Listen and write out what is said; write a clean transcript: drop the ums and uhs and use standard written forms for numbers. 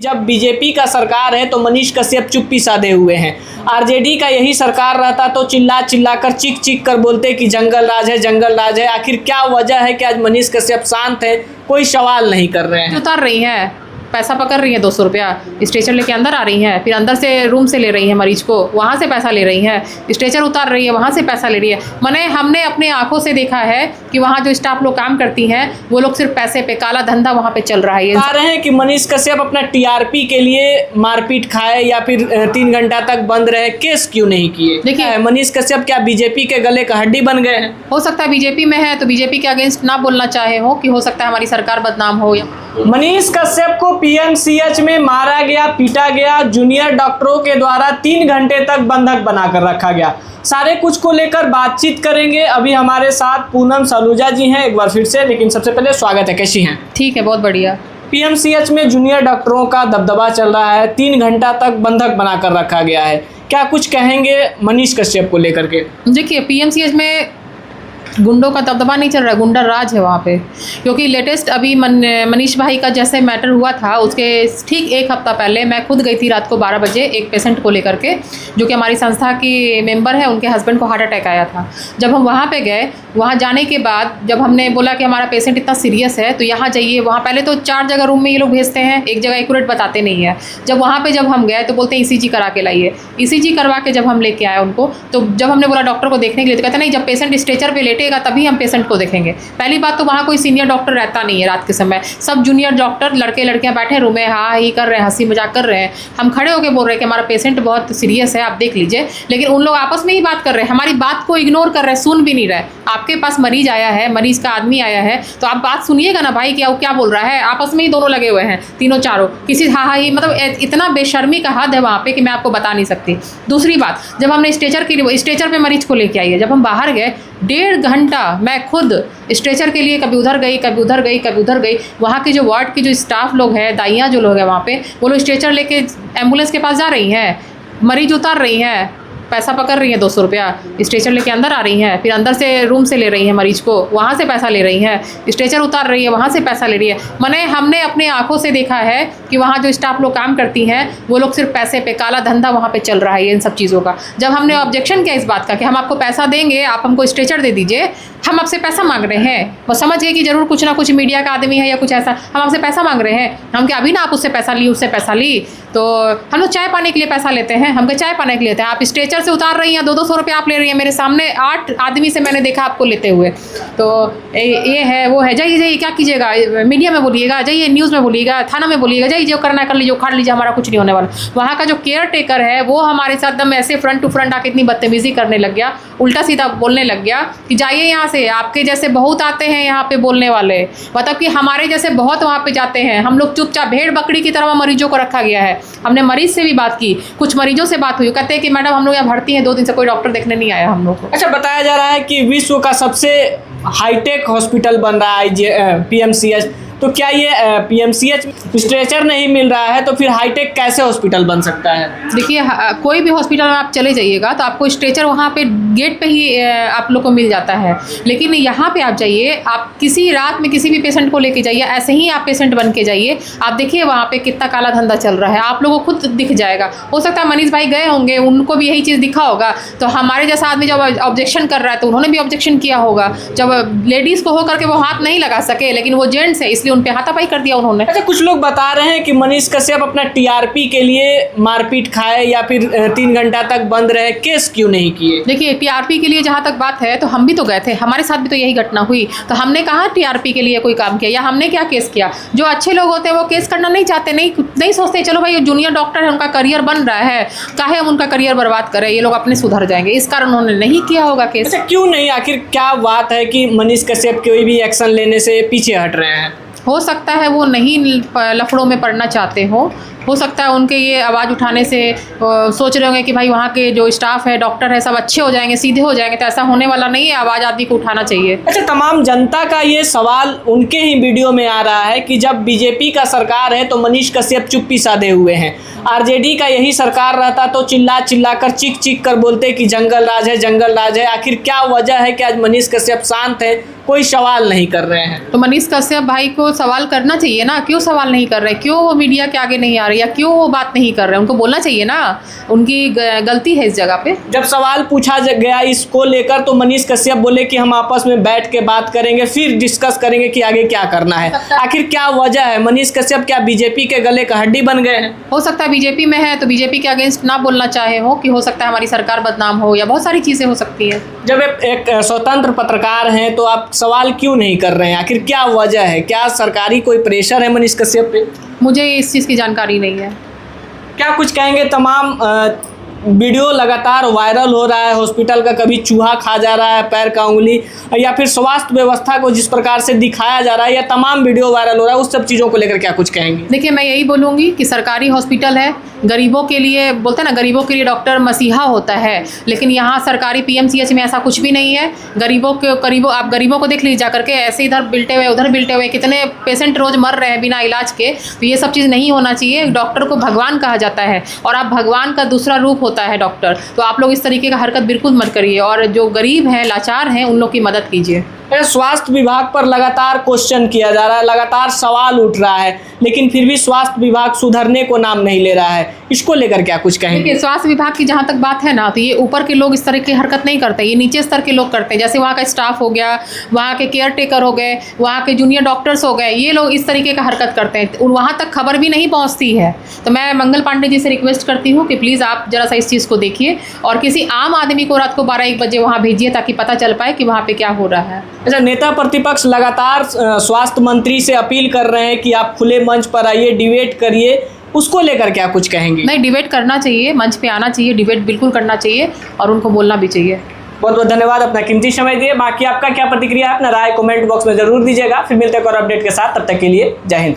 जब बीजेपी का सरकार है तो मनीष कश्यप चुप्पी साधे हुए हैं। आरजेडी का यही सरकार रहता तो चिल्ला चिल्ला कर चीख चीख कर बोलते कि जंगल राज है, जंगल राज है। आखिर क्या वजह है कि आज मनीष कश्यप शांत है, कोई सवाल नहीं कर रहे हैं। उतार रही हैं, पैसा पकड़ रही है 200 रुपया, स्ट्रेचर लेके अंदर आ रही हैं, फिर अंदर से रूम से ले रही हैं मरीज को, वहाँ से पैसा ले रही हैं, स्ट्रेचर उतार रही है, वहाँ से पैसा ले रही है। मैंने हमने अपने आंखों से देखा है कि वहाँ जो स्टाफ लोग काम करती हैं वो लोग सिर्फ पैसे पे, काला धंधा वहाँ पे चल रहा है। बता रहे हैं कि मनीष कश्यप अपना टीआरपी के लिए मारपीट खाए या फिर 3 घंटा तक बंद रहे, केस क्यों नहीं किए? देखिए, मनीष कश्यप क्या बीजेपी के गले का हड्डी बन गए हैं? हो सकता है बीजेपी में है तो बीजेपी के अगेंस्ट ना बोलना चाहे हो, कि हो सकता है हमारी सरकार बदनाम हो। मनीष कश्यप को पीएमसीएच में मारा गया, पीटा गया, जूनियर डॉक्टरों के द्वारा 3 घंटे तक बंधक बनाकर रखा गया। सारे कुछ को लेकर बातचीत करेंगे। अभी हमारे साथ पूनम सलूजा जी हैं एक बार फिर से, लेकिन सबसे पहले स्वागत है, कैसी हैं? ठीक है, बहुत बढ़िया। पीएमसीएच में जूनियर डॉक्टरों का दबदबा चल रहा है, 3 घंटा तक बंधक बनाकर रखा गया है। क्या कुछ कहेंगे मनीष कश्यप को लेकर के? देखिए, पीएमसीएच में गुंडों का दबदबा नहीं चल रहा है, गुंडा राज है वहाँ पे। क्योंकि लेटेस्ट अभी मनीष भाई का जैसे मैटर हुआ था उसके ठीक 1 हफ्ता पहले मैं खुद गई थी रात को 12 बजे एक पेशेंट को लेकर के, जो कि हमारी संस्था की मेंबर है, उनके हस्बैंड को हार्ट अटैक आया था। जब हम वहाँ पे गए, वहाँ जाने के बाद जब हमने बोला कि हमारा पेशेंट इतना सीरियस है तो यहाँ जाइए, वहाँ पहले तो 4 जगह रूम में ये लोग भेजते हैं, एक जगह एक्यूरेट बताते नहीं है। जब वहाँ पे जब हम गए तो बोलते हैं ECG करा के लाइए। ECG करवा के जब हम लेके आए उनको, तो जब हमने बोला डॉक्टर को देखने के लिए तो कहते नहीं, जब पेशेंट स्ट्रेचर पे लेटेगा तभी हम पेशेंट को देखेंगे। पहली बात तो वहाँ कोई सीनियर डॉक्टर रहता नहीं है रात के समय, सब जूनियर डॉक्टर लड़के लड़कियाँ बैठे रूम में हाँ ही कर रहे हैं, हंसी मजाक कर रहे हैं। हम खड़े होकर बोल रहे हैं कि हमारा पेशेंट बहुत सीरियस है, आप देख लीजिए, लेकिन उन लोग आपस में ही बात कर रहे हैं, हमारी बात को इग्नोर कर रहे हैं, सुन भी नहीं रहे। आपके पास मरीज आया है, मरीज का आदमी आया है तो आप बात सुनिएगा ना भाई, क्या वो क्या बोल रहा है। आपस में ही दोनों लगे हुए हैं, तीनों चारों, किसी हाँ ही, मतलब इतना बेशर्मी का हद है वहाँ पे कि मैं आपको बता नहीं सकती। दूसरी बात, जब हमने स्ट्रेचर पे मरीज को लेके आई है, जब हम बाहर गए 1.5 घंटा मैं खुद स्ट्रेचर के लिए कभी उधर गई, कभी उधर गई, कभी उधर गई। वहाँ के जो वार्ड के जो स्टाफ लोग हैं, दाइयाँ जो लोग हैं वहाँ पे, वो लोग स्ट्रेचर लेके एम्बुलेंस के पास जा रही हैं, मरीज उतार रही हैं, पैसा पकड़ रही है 200 रुपया, स्ट्रेचर लेके अंदर आ रही हैं, फिर अंदर से रूम से ले रही हैं मरीज को, वहाँ से पैसा ले रही हैं, स्ट्रेचर उतार रही है, वहाँ से पैसा ले रही है। हमने अपने आंखों से देखा है कि वहाँ जो स्टाफ लोग काम करती हैं वो लोग सिर्फ पैसे पे, काला धंधा वहाँ पे चल रहा है इन सब चीज़ों का। जब हमने ऑब्जेक्शन किया इस बात का कि हम आपको पैसा देंगे, आप हमको स्ट्रेचर दे दीजिए, हम आपसे पैसा मांग रहे हैं, वो समझ गए कि जरूर कुछ ना कुछ मीडिया का आदमी है या कुछ ऐसा, हम आपसे पैसा मांग रहे हैं, हम क्या अभी ना आप उससे पैसा ली, उससे पैसा ली, तो हम लोग चाय पाने के लिए पैसा लेते हैं, हम क्या चाय पाने के लिए लेते हैं, आप स्ट्रेचर से उतार रही हैं, 200 रुपये आप ले रही हैं। मेरे सामने 8 आदमी से मैंने देखा आपको लेते हुए। तो ये है वो है, जाइए जाइए, क्या कीजिएगा, मीडिया में बोलिएगा, जाइए न्यूज़ में बोलिएगा, थाना में बोलिएगा, जाइए जो करना कर लीजिए, उखाड़ लीजिए, हमारा कुछ नहीं होने वाला। वहाँ का जो केयर टेकर है वो हमारे साथ दम ऐसे फ्रंट टू फ्रंट आके इतनी बदतमीजी करने लग गया, उल्टा सीधा बोलने लग गया कि जाइए यहाँ से, आपके जैसे बहुत आते हैं यहाँ पे बोलने वाले, मतलब कि हमारे जैसे बहुत वहाँ पे जाते हैं, हम लोग चुपचाप भेड़ बकरी की तरह मरीजों को रखा गया है। हमने मरीज से भी बात की, कुछ मरीजों से बात हुई, कहते हैं कि मैडम हम लोग यहाँ भर्ती हैं, 2 दिन से कोई डॉक्टर देखने नहीं आया हम लोग को। अच्छा, बताया जा रहा है कि विश्व का सबसे हाईटेक हॉस्पिटल बन रहा है पीएमसीएच, तो क्या ये पीएमसीएच स्ट्रेचर नहीं मिल रहा है तो फिर हाईटेक कैसे हॉस्पिटल बन सकता है? देखिए, कोई भी हॉस्पिटल में आप चले जाइएगा तो आपको स्ट्रेचर वहाँ पे गेट पे ही आप लोग को मिल जाता है, लेकिन यहाँ पे आप जाइए, आप किसी रात में किसी भी पेशेंट को लेके जाइए, ऐसे ही आप पेशेंट बन के जाइए, आप देखिए वहाँ पे कितना काला धंधा चल रहा है, आप लोगों को खुद दिख जाएगा। हो सकता है मनीष भाई गए होंगे, उनको भी यही चीज़ दिखा होगा, तो हमारे जैसा आदमी जब ऑब्जेक्शन कर रहा है तो उन्होंने भी ऑब्जेक्शन किया होगा। जब लेडीज़ को होकर के वो हाथ नहीं लगा सके, लेकिन वो जेंट्स है इसलिए उन पे हाथापाई कर दिया उन्होंने। अच्छा, कुछ लोग बता रहे हैं कि मनीष कश्यप अपना टीआरपी के लिए मारपीट खाए या फिर 3 घंटा तक बंद रहे, केस क्यों नहीं किए? देखिए, टीआरपी के लिए जहाँ तक बात है तो हम भी तो गए थे, हमारे साथ भी तो यही घटना हुई, तो हमने कहा टीआरपी के लिए कोई काम किया या हमने क्या केस किया। जो अच्छे लोग होते हैं वो केस करना नहीं चाहते, नहीं सोचते चलो भाई जूनियर डॉक्टर है, उनका करियर बन रहा है, काहे हम उनका करियर बर्बाद करें, ये लोग अपने सुधर जाएंगे, इस कारण उन्होंने नहीं किया होगा केस। अच्छा, क्यों नहीं? आखिर क्या बात है कि मनीष कश्यप कोई भी एक्शन लेने से पीछे हट रहे हैं? हो सकता है वो नहीं लफड़ों में पड़ना चाहते हो सकता है उनके ये आवाज़ उठाने से सोच रहे होंगे कि भाई वहाँ के जो स्टाफ है, डॉक्टर है, सब अच्छे हो जाएंगे, सीधे हो जाएंगे, तो ऐसा होने वाला नहीं है, आवाज़ आदमी को उठाना चाहिए। अच्छा, तमाम जनता का ये सवाल उनके ही वीडियो में आ रहा है कि जब बीजेपी का सरकार है तो मनीष कश्यप चुप्पी साधे हुए हैं, आरजेडी का यही सरकार रहता तो चिल्ला चिल्ला कर चीख चीख कर बोलते कि जंगल राज है, जंगल राज है। आखिर क्या वजह है कि आज मनीष कश्यप शांत है, कोई सवाल नहीं कर रहे हैं। तो मनीष कश्यप भाई को सवाल करना चाहिए ना, क्यों सवाल नहीं कर रहे, क्यों वो मीडिया के आगे नहीं आ रहे, या क्यों वो बात नहीं कर रहे, उनको बोलना चाहिए ना, उनकी गलती है इस जगह पे। जब सवाल पूछा गया इसको लेकर तो मनीष कश्यप बोले कि हम आपस में बैठ के बात करेंगे, फिर डिस्कस करेंगे कि आगे क्या करना है। आखिर क्या वजह है? मनीष कश्यप क्या बीजेपी के गले का हड्डी बन गए हैं? हो सकता है बीजेपी में है तो बीजेपी के अगेंस्ट ना बोलना चाहे हो, कि हो सकता है हमारी सरकार बदनाम हो, या बहुत सारी चीज़ें हो सकती है। जब एक स्वतंत्र पत्रकार हैं तो आप सवाल क्यों नहीं कर रहे हैं? आखिर क्या वजह है? क्या सरकारी कोई प्रेशर है मनीष कश्यप पे? मुझे इस चीज़ की जानकारी नहीं है। क्या कुछ कहेंगे? तमाम वीडियो लगातार वायरल हो रहा है, हॉस्पिटल का कभी चूहा खा जा रहा है पैर का उंगली, या फिर स्वास्थ्य व्यवस्था को जिस प्रकार से दिखाया जा रहा है, या तमाम वीडियो वायरल हो रहा है, उस सब चीज़ों को लेकर क्या कुछ कहेंगे? देखिए, मैं यही बोलूँगी कि सरकारी हॉस्पिटल है, गरीबों के लिए बोलते हैं ना, गरीबों के लिए डॉक्टर मसीहा होता है, लेकिन यहाँ सरकारी पीएमसीएच में ऐसा कुछ भी नहीं है। आप गरीबों को देख लीजिए जाकर के, ऐसे इधर बिल्टे हुए उधर बिल्टे हुए, कितने पेशेंट रोज़ मर रहे हैं बिना इलाज के। तो ये सब चीज़ नहीं होना चाहिए। डॉक्टर को भगवान कहा जाता है और आप भगवान का दूसरा रूप होता है डॉक्टर। तो आप लोग इस तरीके का हरकत बिल्कुल मत करिए, और जो गरीब हैं, लाचार हैं, उन लोग की मदद कीजिए। स्वास्थ्य विभाग पर लगातार क्वेश्चन किया जा रहा है, लगातार सवाल उठ रहा है, लेकिन फिर भी स्वास्थ्य विभाग सुधरने को नाम नहीं ले रहा है। इसको लेकर क्या कुछ कहेंगे? देखिए, स्वास्थ्य विभाग की जहाँ तक बात है ना, तो ये ऊपर के लोग इस तरह की हरकत नहीं करते, ये नीचे स्तर के लोग करते हैं। जैसे वहाँ का स्टाफ हो गया, वहाँ के केयर टेकर हो गए, वहाँ के जूनियर डॉक्टर्स हो गए, ये लोग इस तरीके का हरकत करते हैं, वहाँ तक खबर भी नहीं पहुँचती है। तो मैं मंगल पांडे जी से रिक्वेस्ट करती हूँ कि प्लीज़ आप जरा सा इस चीज़ को देखिए, और किसी आम आदमी को रात को 12-1 बजे वहाँ भेजिए, ताकि पता चल पाए कि वहाँ पे क्या हो रहा है। अच्छा, नेता प्रतिपक्ष लगातार स्वास्थ्य मंत्री से अपील कर रहे हैं कि आप खुले मंच पर आइए, डिबेट करिए, उसको लेकर क्या कुछ कहेंगे? नहीं, डिबेट करना चाहिए, मंच पे आना चाहिए, डिबेट बिल्कुल करना चाहिए, और उनको बोलना भी चाहिए। बहुत बहुत धन्यवाद, अपना कीमती समय दिए। बाकी आपका क्या प्रतिक्रिया है, अपना राय कमेंट बॉक्स में जरूर दीजिएगा। फिर मिलते हैं और अपडेट के साथ, तब तक के लिए जय हिंद।